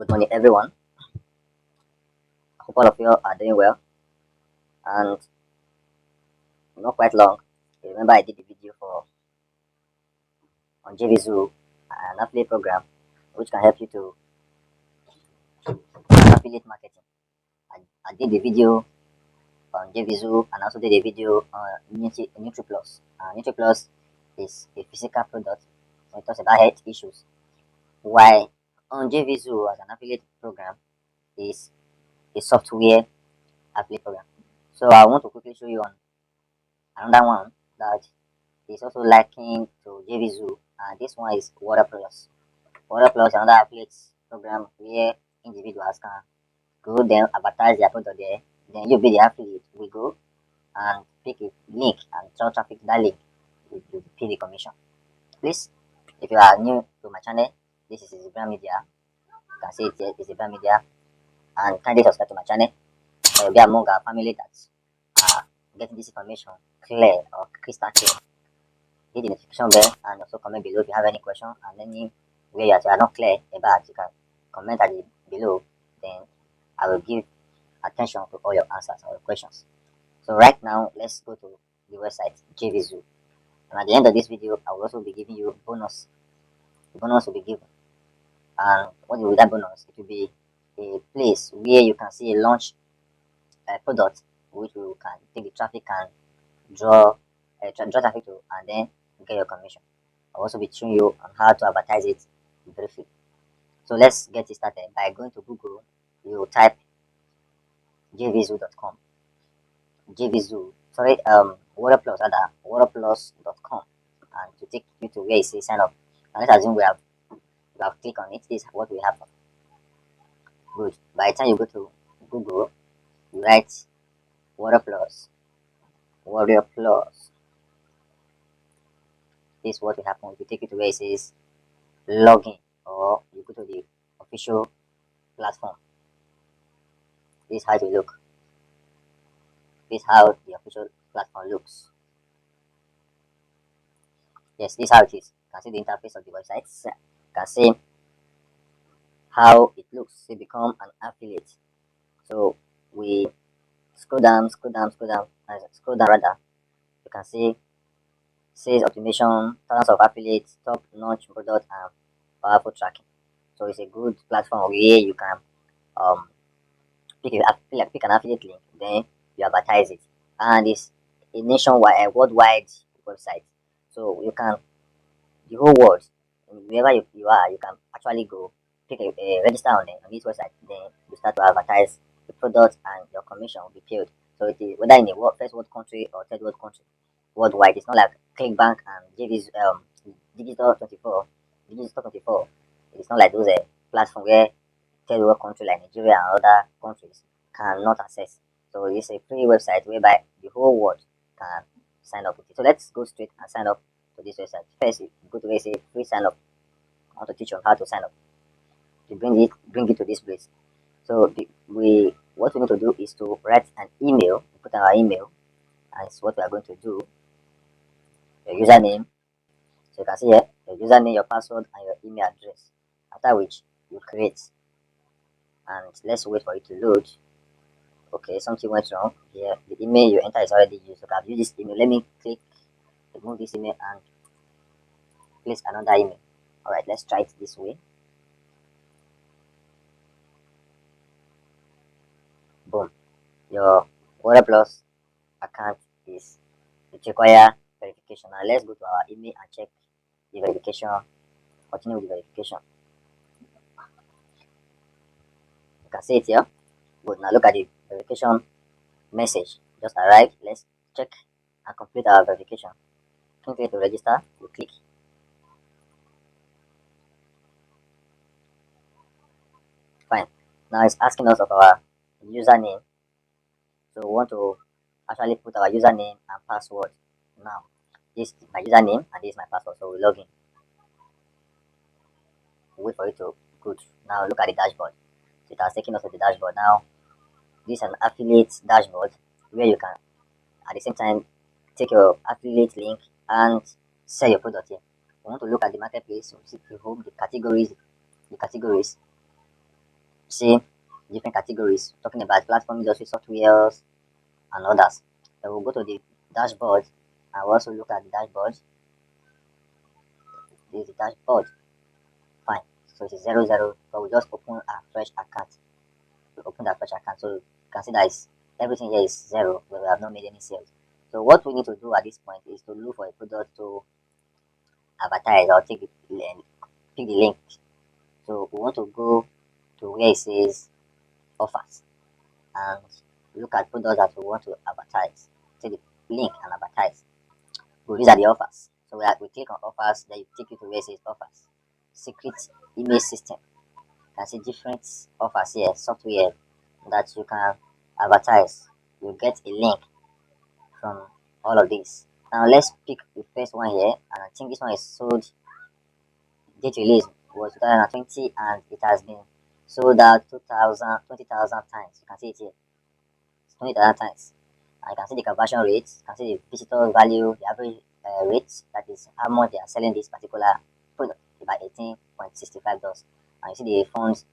Good morning, everyone. Hope all of you are doing well. And not quite long. You remember I did the video for on JVZoo, an affiliate program, which can help you to affiliate marketing. I did the video on JVZoo and also did a video on NutriPlus. NutriPlus is a physical product. So it talks about health issues. Why on JVZoo as an affiliate program is a software affiliate program. So I want to quickly show you on another one that is also liking to JVZoo, and this one is Warriorplus. Warriorplus is another affiliate program where individuals can go then advertise their product there. Then you be the affiliate. We go and pick a link and draw traffic to that link. You pay the commission. Please, if you are new to my channel, this is Zebra Media. You can see it here is Zebra Media, and kindly subscribe to my channel. So you'll be among our family that's getting this information clear or crystal clear. Hit the notification bell and also comment below if you have any question and any where you are not clear about. You can comment at the below, then I will give attention to all your answers or your questions. So right now let's go to the website JVZoo, and at the end of this video I will also be giving you bonus. The bonus will be given, and what will be that bonus? It will be a place where you can see a launch product which you can take the traffic and draw draw traffic to, and then get your commission. I'll also be showing you on how to advertise it briefly. So let's get it started by going to Google. You type jvzoo.com, jvzoo, sorry, Warriorplus, rather, warriorplus.com, and to take you to where it says sign up. And let's assume we have clicked on it. This is what we have. Good. By the time you go to Google, you write Warriorplus, Warriorplus. This is what will happen. If you take it to where it says login, or you go to the official platform. This is how it will look. This is how the official platform looks. Yes, this is how it is. You can see the interface of the website. You can see how it looks. You become an affiliate. So we scroll down rather. You can see sales optimization, thousands of affiliates, top notch product, and powerful tracking. So it's a good platform where you can pick an affiliate link, then you advertise it, and it's a nationwide, worldwide website. So you can the whole world, wherever you are, you can actually go pick a register on this website. Then you start to advertise the product, and your commission will be paid. So it is whether in a first world country or third world country, worldwide. It's not like ClickBank and JV's Digital 24, Digital 24. It's not like those platforms where third world country like Nigeria and other countries cannot access. So it's a free website whereby the whole world can sign up with it. So let's go straight and sign up to this website. First, you go to where it says free sign up. I want to teach you how to sign up. You bring it to this place. So what we need to do is to write an email, put our email, and it's what we are going to do. Your username. So you can see here your username, your password, and your email address. After which you create. And let's wait for it to load. Okay, something went wrong here. The email you enter is already used. So I've used this email. Let me remove this email and place another email. Alright, let's try it this way. Boom. Your Warriorplus account is it require verification. Now let's go to our email and check the verification. Continue with the verification. You can see it here. Good. Now look at the verification message just arrived. Let's check and complete our verification. Click to register. You click. Fine. Now it's asking us of our username. So we want to actually put our username and password. Now this is my username and this is my password. So we log in. Wait for it to good. Now look at the dashboard. So it has taken us to the dashboard. Now this is an affiliate dashboard where you can at the same time take your affiliate link and sell your product here. We want to look at the marketplace. So see the home, the categories. see different categories talking about platform industry, softwares, and others. Then we'll go to the dashboard and we'll also look at the dashboard. This is the dashboard. Fine. So it's 00, but we just open a fresh account. We open that fresh account. So you can see that everything here is zero, but we have not made any sales. So what we need to do at this point is to look for a product to advertise or pick the link. So we want to go to where it says offers and look at products that we want to advertise. Take the link and advertise. These are the offers. So we click on offers, then you take it to where it says offers. Secret email system. You can see different offers here, software that you can advertise. You get a link from all of these. Now let's pick the first one here, and I think this one is sold. Date release was 2020, and it has been sold out 20,000 times. You can see it here, 20,000 times. And you can see the conversion rate. You can see the visitor value, the average rate, that is how much they are selling this particular product, by $18.65. And you see the funds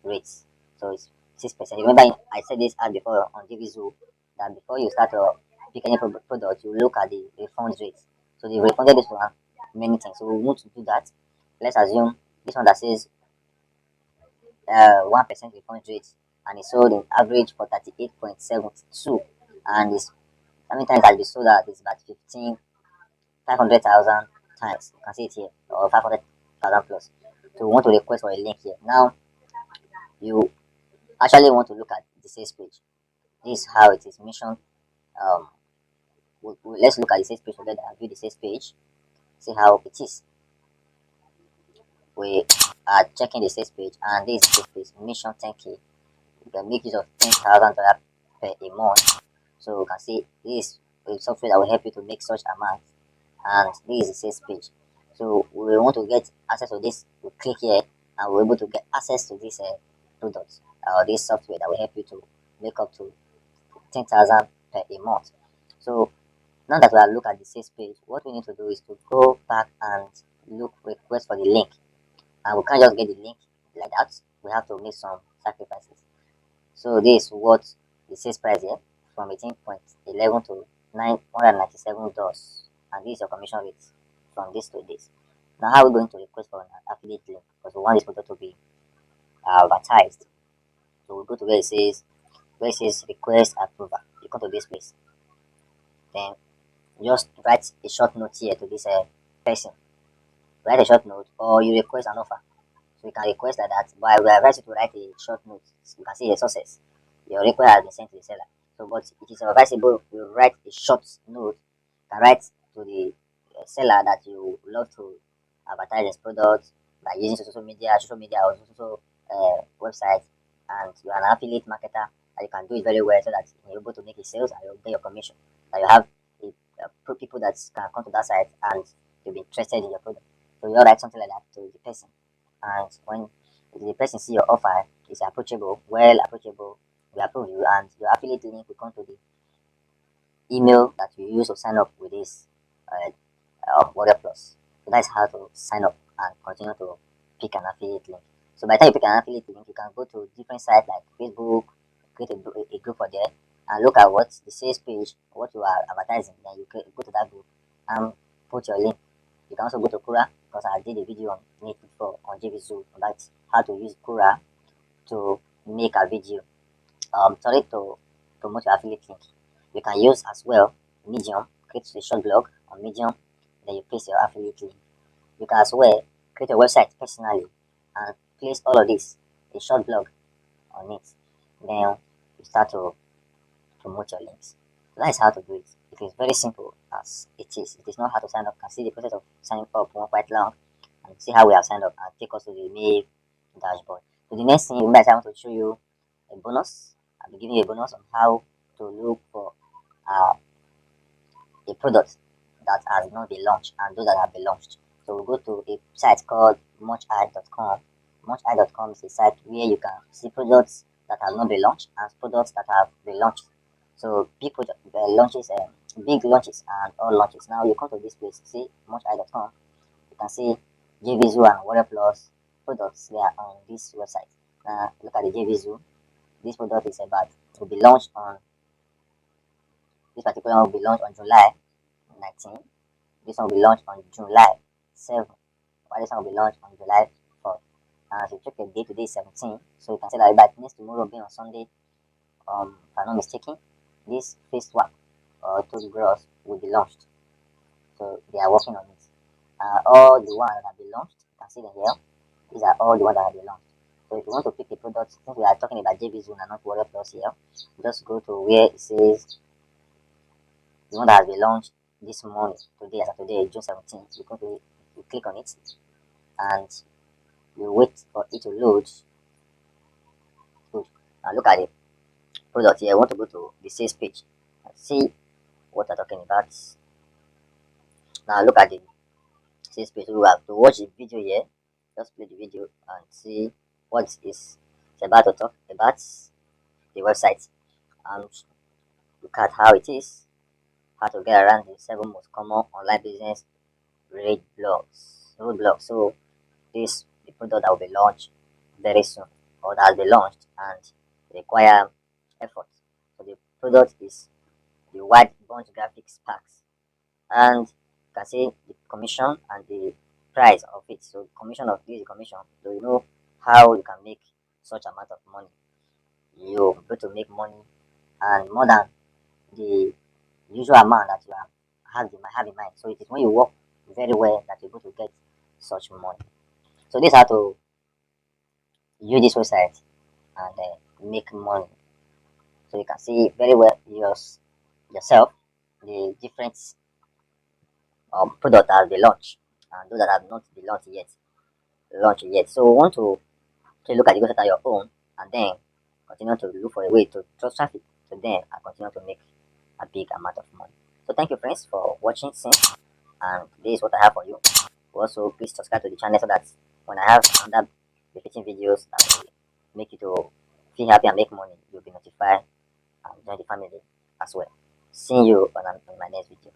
rates. So it's 6%. Remember, I said this ad before on GVZoo that before you start to pick any product, you look at the refund rate. So they refunded this one many things. So we want to do that. Let's assume this one that says 1% refund rate, and it's sold in average for 38.72, and it's how many times has been sold out? It's about 500,000 times. You can see it here, or 500,000 plus. So we want to request for a link here. Now you actually want to look at the sales page. This is how it is mentioned. Um, let's look at the sales page together and view the sales page. See how it is. We are checking the sales page, and this is the sales page. Mission 10K. You can make use of $10,000 per a month. So you can see this is a software that will help you to make such amount, and this is the sales page. So we want to get access to this. We click here, and we're able to get access to this product or this software that will help you to make up to 10,000 per a month. So now that we have looked at the sales page, what we need to do is to go back and request for the link, and we can't just get the link like that. We have to make some sacrifices. So this is what the sales price here, from 18.11 to $997, and this is your commission rate from this to this. Now how are we going to request for an affiliate link? Because we want this product to be advertised. So we go to where it says request approval. You come to this place. Then just write a short note here to this person. Write a short note, or you request an offer. So you can request like that. But I will advise you to write a short note. You can see the sources. Your request has been sent to the seller. So, but it is advisable you write a short note. You can write to the seller that you love to advertise this product by using social media or social website, and you are an affiliate marketer, and you can do it very well so that you're able to make a sales and you'll get your commission. That you have people that can come to that site and they'll be interested in your product. So you write something like that to the person, and when the person see your offer is approachable, well approachable, we approve you, and your affiliate link will come to the email that you use to sign up with this Warriorplus. So that's how to sign up and continue to pick an affiliate link. So by the time you pick an affiliate link, you can go to different sites like Facebook, create a group for there, and look at what the sales page, what you are advertising. Then you go to that group and put your link. You can also go to Kura, because I did a video on it before on GVZoo about how to use Kura to make a video. Sorry, to promote your affiliate link. You can use as well Medium, create a short blog on Medium, then you paste your affiliate link. You can as well create a website personally and place all of this, a short blog on it. Then you start to promote your links. So that is how to do it. It is very simple as it is. It is not hard to sign up. You can see the process of signing up quite long, and see how we have signed up and take us to the main dashboard. So the next thing, I want to show you a bonus. I'll be giving you a bonus on how to look for uh, a product that has not been launched and those that have been launched. So we'll go to a site called mucheye.com. Mucheye.com is a site where you can see products that have not been launched and products that have been launched. So big project launches, big launches and all launches. Now you come to this place, see mucheye.com. You can see GVZoo and Warriorplus products there on this website. Look at the JV Zoo. This product is about will be launched on this particular one will be launched on July 19. This one will be launched on July 7. While this one will be launched on July 4. So check the date today is 17. So you can say that by next tomorrow being on Sunday, if I'm not mistaken, this face swap or toothbrush will be launched. So they are working on it. All the ones that have been launched, you can see them here. These are all the ones that have been launched. So if you want to pick a product, since we are talking about JB Zone and not Warriorplus here, just go to where it says the one that has been launched this morning, today, as of today, June 17th. You click on it and you wait for it to load. Good. Now look at the product here. I want to go to the sales page and see what they're talking about. Now look at the sales page. We have to watch the video here. Just play the video and see what is about to talk about the website and look at how it is, how to get around the 7 most common online business roadblocks. So this the product that will be launched very soon or that has been launched and require effort. So the product is the white bunch graphics packs and you can see the commission and the price of it. So commission of this is commission. So you know how you can make such amount of money. You're able to make money and more than the usual amount that you have in mind. So it is when you work very well that you're able to get such money. So this is how to use this website and make money. So you can see very well yourself the different product that has been launched and those that have not been launched yet. So we want to take a look at the website on your own and then continue to look for a way to draw traffic. So then I continue to make a big amount of money. So thank you friends for watching since and this is what I have for you. Also please subscribe to the channel so that when I have other repeating videos that will make you to feel happy and make money, you'll be notified and join the family as well. See you on my next video.